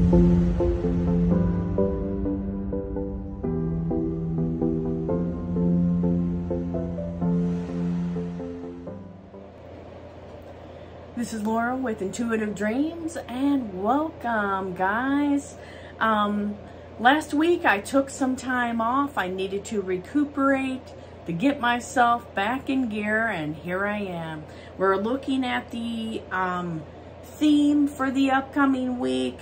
This is Laura with Intuitive Dreams, and welcome, guys. Last week I took some time off. I needed to recuperate, to get myself back in gear, and here I am. We're looking at the theme for the upcoming week,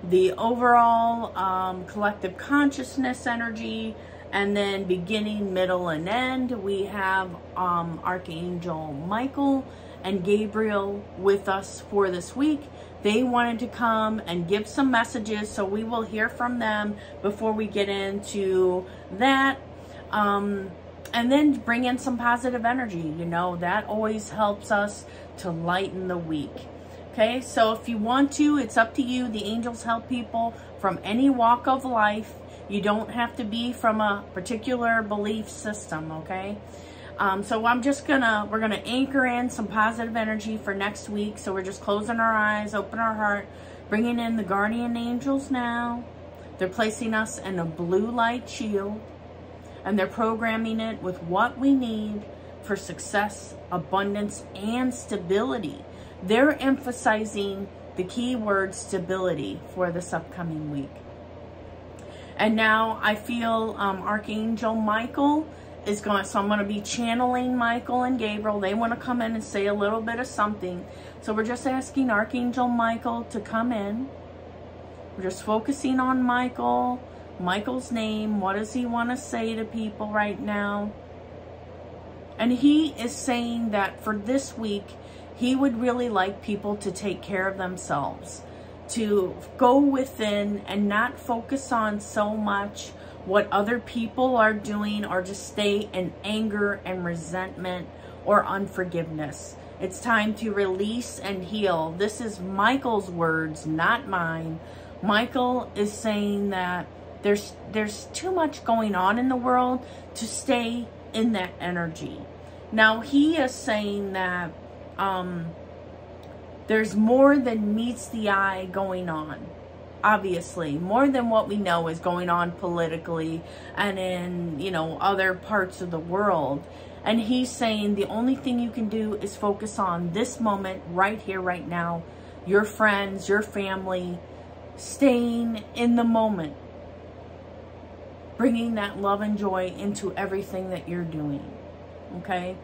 the overall collective consciousness energy, and then beginning, middle, and end. We have Archangel Michael and Gabriel with us for this week. They wanted to come and give some messages, so we will hear from them before we get into that. And then bring in some positive energy. You know, that always helps us to lighten the week. Okay, so if you want to, it's up to you. The angels help people from any walk of life. You don't have to be from a particular belief system, okay? So we're gonna anchor in some positive energy for next week. So we're just closing our eyes, open our heart, bringing in the guardian angels now. They're placing us in a blue light shield, and they're programming it with what we need for success, abundance, and stability. They're emphasizing the key word stability for this upcoming week. And now I feel Archangel Michael is going, so I'm going to be channeling Michael and Gabriel. They want to come in and say a little bit of something. So we're just asking Archangel Michael to come in. We're just focusing on Michael, Michael's name. What does he want to say to people right now? And he is saying that for this week, he would really like people to take care of themselves, to go within and not focus on so much what other people are doing, or just stay in anger and resentment or unforgiveness. It's time to release and heal. This is Michael's words, not mine. Michael is saying that there's too much going on in the world to stay in that energy. Now he is saying that there's more than meets the eye going on. Obviously, more than what we know is going on politically and in, you know, other parts of the world. And he's saying the only thing you can do is focus on this moment right here, right now. Your friends, your family, staying in the moment. Bringing that love and joy into everything that you're doing. Okay?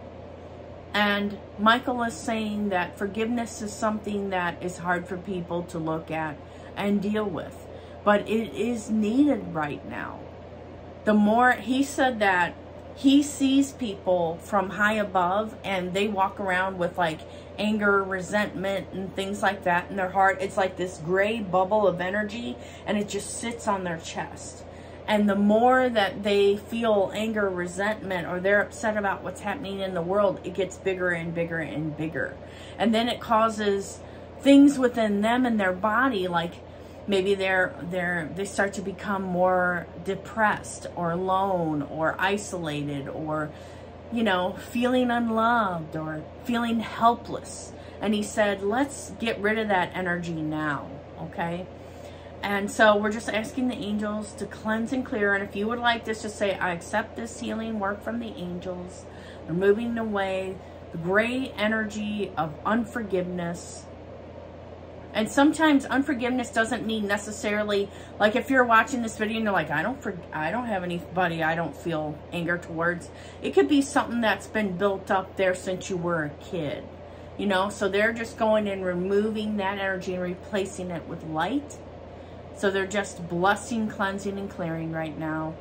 And Michael is saying that forgiveness is something that is hard for people to look at and deal with, but it is needed right now. The more, he said that he sees people from high above and they walk around with like anger, resentment, and things like that in their heart. It's like this gray bubble of energy, and it just sits on their chest. And the more that they feel anger, resentment, or they're upset about what's happening in the world, it gets bigger and bigger and bigger. And then it causes things within them and their body, like maybe they start to become more depressed or alone or isolated, or, you know, feeling unloved or feeling helpless. And he said, let's get rid of that energy now, okay? And so we're just asking the angels to cleanse and clear. And if you would like this, just say, I accept this healing work from the angels, removing away the gray energy of unforgiveness. And sometimes unforgiveness doesn't mean necessarily, like if you're watching this video and you're like, I don't have anybody I don't feel anger towards. It could be something that's been built up there since you were a kid. You know, so they're just going and removing that energy and replacing it with light. So they're just blessing, cleansing, and clearing right now.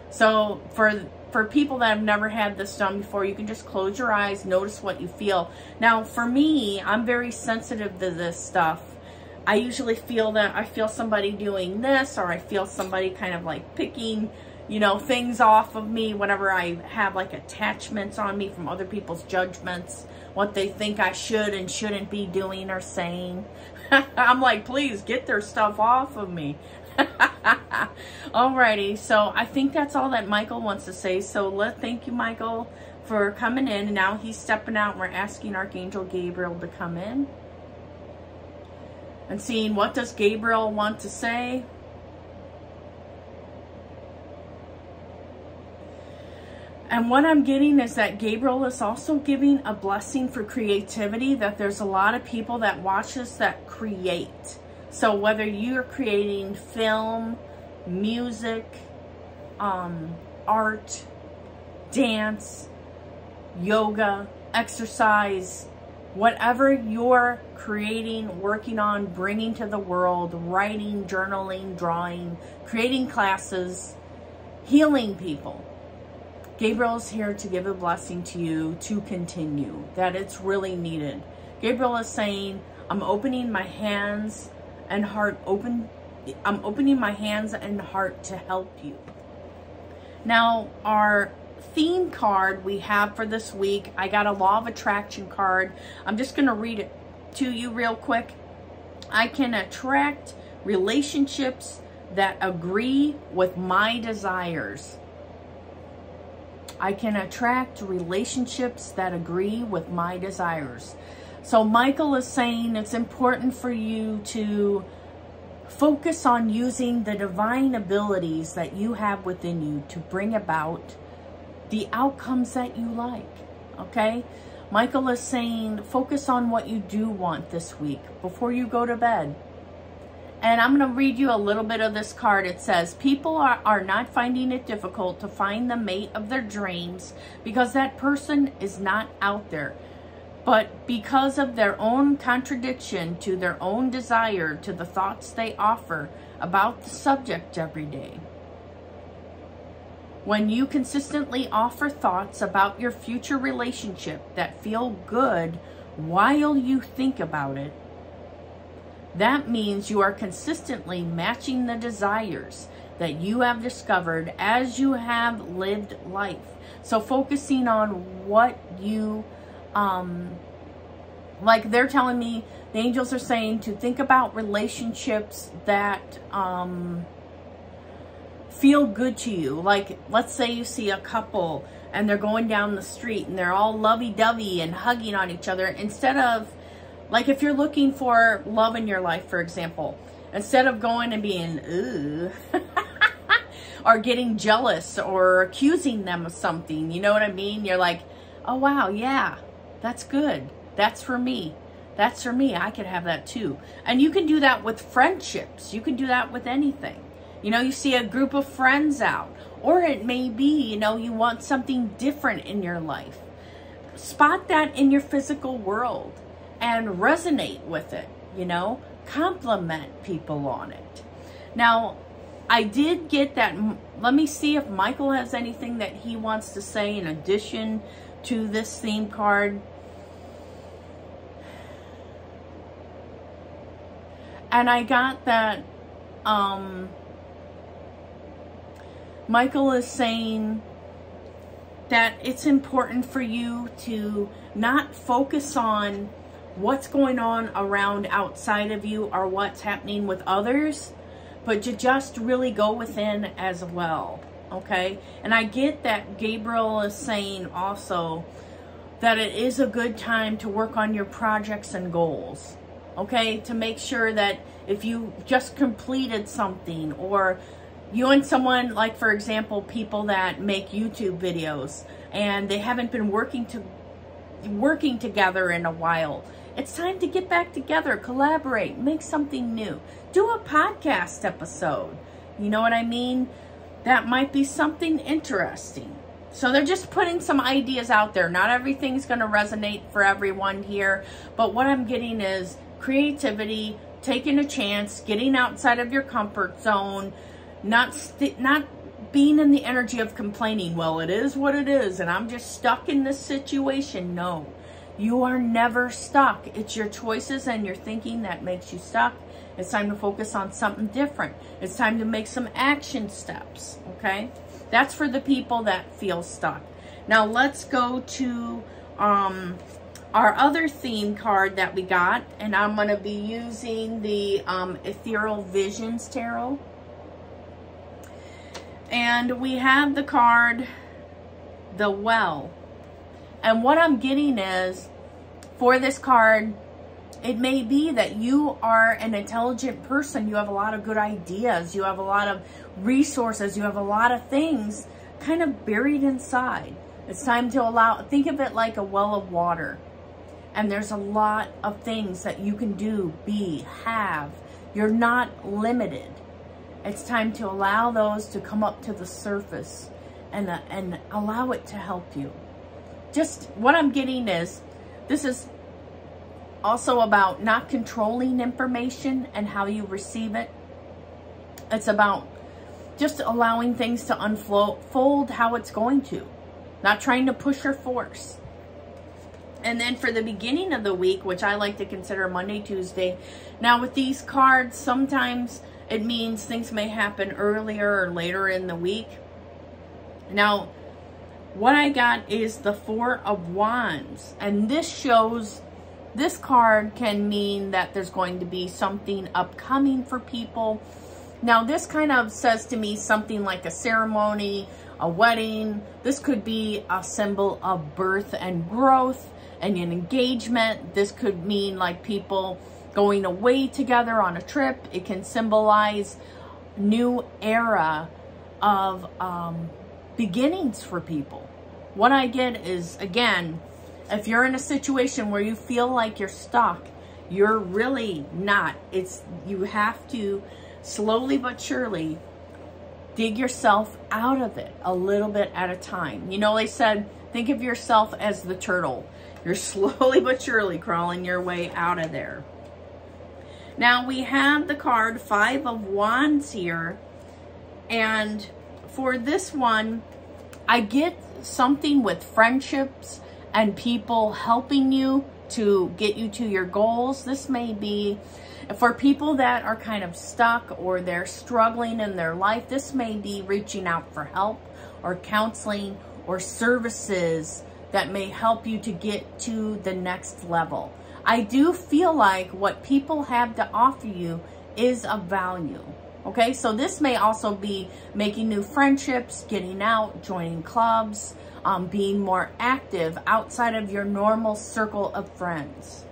So for people that have never had this done before, you can just close your eyes, notice what you feel. Now, for me, I'm very sensitive to this stuff. I usually feel that I feel somebody doing this, or I feel somebody kind of like picking, you know, things off of me whenever I have like attachments on me from other people's judgments, what they think I should and shouldn't be doing or saying. I'm like, please get their stuff off of me. Alrighty, so I think that's all that Michael wants to say. So thank you, Michael, for coming in. And now he's stepping out, and we're asking Archangel Gabriel to come in. and seeing what does Gabriel want to say. And what I'm getting is that Gabriel is also giving a blessing for creativity, that there's a lot of people that watch this that create. So whether you're creating film, music, art, dance, yoga, exercise, whatever you're creating, working on, bringing to the world, writing, journaling, drawing, creating classes, healing people. Gabriel's here to give a blessing to you to continue, that it's really needed. Gabriel is saying, I'm opening my hands and heart I'm opening my hands and heart to help you. Now, our theme card we have for this week, I got a Law of Attraction card. I'm just going to read it to you real quick. I can attract relationships that agree with my desires. I can attract relationships that agree with my desires. So Michael is saying it's important for you to focus on using the divine abilities that you have within you to bring about the outcomes that you like, okay? Michael is saying focus on what you do want this week before you go to bed. And I'm going to read you a little bit of this card. It says, people are not finding it difficult to find the mate of their dreams because that person is not out there. But because of their own contradiction to their own desire, to the thoughts they offer about the subject every day. When you consistently offer thoughts about your future relationship that feel good while you think about it, that means you are consistently matching the desires that you have discovered as you have lived life. So focusing on what you, like they're telling me, the angels are saying to think about relationships that feel good to you. Like, let's say you see a couple and they're going down the street and they're all lovey-dovey and hugging on each other. Instead of, like if you're looking for love in your life, for example, instead of going and being, ooh, or getting jealous or accusing them of something, you know what I mean? You're like, oh wow, yeah, that's good. That's for me. That's for me. I could have that too. And you can do that with friendships. You can do that with anything. You know, you see a group of friends out, or it may be, you know, you want something different in your life. Spot that in your physical world and resonate with it, you know, compliment people on it. Now, I did get that. Let me see if Michael has anything that he wants to say in addition to this theme card. And I got that Michael is saying that it's important for you to not focus on what's going on around outside of you or what's happening with others, but to just really go within as well, okay? And I get that Gabriel is saying also that it is a good time to work on your projects and goals, okay? To make sure that if you just completed something, or you and someone, like for example, people that make YouTube videos and they haven't been working together in a while, it's time to get back together, collaborate, make something new. Do a podcast episode. You know what I mean? That might be something interesting. So they're just putting some ideas out there. Not everything's going to resonate for everyone here, but what I'm getting is creativity, taking a chance, getting outside of your comfort zone, not being in the energy of complaining. Well, it is what it is, and I'm just stuck in this situation. No, you are never stuck. It's your choices and your thinking that makes you stuck. It's time to focus on something different. It's time to make some action steps, okay? That's for the people that feel stuck. Now let's go to our other theme card that we got, and I'm going to be using the Ethereal Visions Tarot. And we have the card, the Well. And what I'm getting is, for this card, It may be that you are an intelligent person. You have a lot of good ideas. You have a lot of resources. You have a lot of things kind of buried inside. It's time to allow, think of it like a well of water. And there's a lot of things that you can do, be, have. You're not limited. It's time to allow those to come up to the surface and allow it to help you. Just what I'm getting is, this is also about not controlling information and how you receive it. It's about just allowing things to unfold how it's going to. Not trying to push or force. And then for the beginning of the week, which I like to consider Monday, Tuesday. Now with these cards, sometimes it means things may happen earlier or later in the week. Now, what I got is the Four of Wands. And this shows, this card can mean that there's going to be something upcoming for people. Now, this kind of says to me something like a ceremony, a wedding. This could be a symbol of birth and growth and an engagement. This could mean like people going away together on a trip. It can symbolize new era of beginnings for people. What I get is, again, if you're in a situation where you feel like you're stuck, you're really not. You have to slowly but surely dig yourself out of it a little bit at a time. You know, they said, think of yourself as the turtle. You're slowly but surely crawling your way out of there. Now we have the card Five of Wands here. And for this one, I get something with friendships and people helping you to get you to your goals. This may be for people that are kind of stuck or they're struggling in their life. This may be reaching out for help or counseling or services that may help you to get to the next level. I do feel like what people have to offer you is of value. Okay, so this may also be making new friendships, getting out, joining clubs, being more active outside of your normal circle of friends.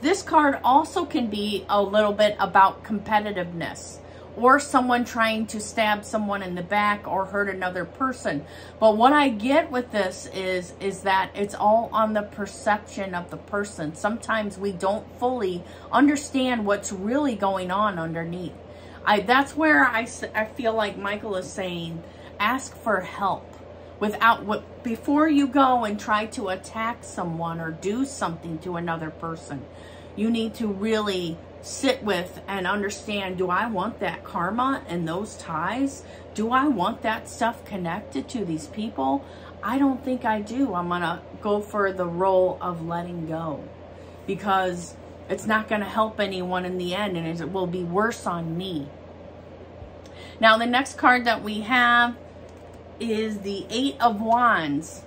This card also can be a little bit about competitiveness or someone trying to stab someone in the back or hurt another person. But what I get with this is that it's all on the perception of the person. Sometimes we don't fully understand what's really going on underneath. That's where I feel like Michael is saying, ask for help. Before you go and try to attack someone or do something to another person, you need to really sit with and understand, do I want that karma and those ties? Do I want that stuff connected to these people? I don't think I do. I'm going to go for the role of letting go because it's not going to help anyone in the end and it will be worse on me. Now, the next card that we have is the Eight of Wands.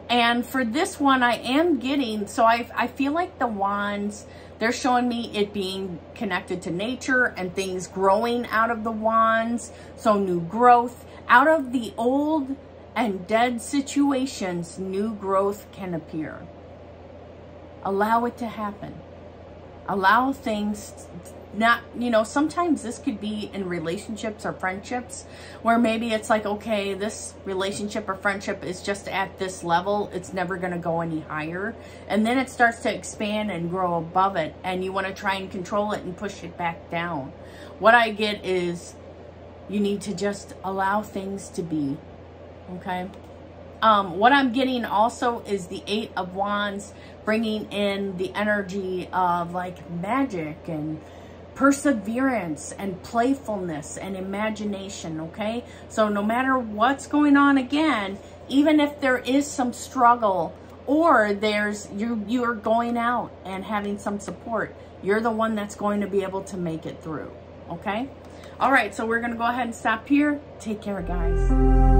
And for this one, I am getting, so I feel like the wands, they're showing me it being connected to nature and things growing out of the wands. So new growth. Out of the old and dead situations, new growth can appear. Allow it to happen. Allow things not, you know, sometimes this could be in relationships or friendships where maybe it's like, okay, this relationship or friendship is just at this level. It's never going to go any higher. And then it starts to expand and grow above it. And you want to try and control it and push it back down. What I get is you need to just allow things to be. Okay. What I'm getting also is the Eight of Wands, bringing in the energy of like magic and perseverance and playfulness and imagination. Okay, so no matter what's going on, again, even if there is some struggle or you're going out and having some support, you're the one that's going to be able to make it through. Okay, all right, so we're gonna go ahead and stop here. Take care, guys.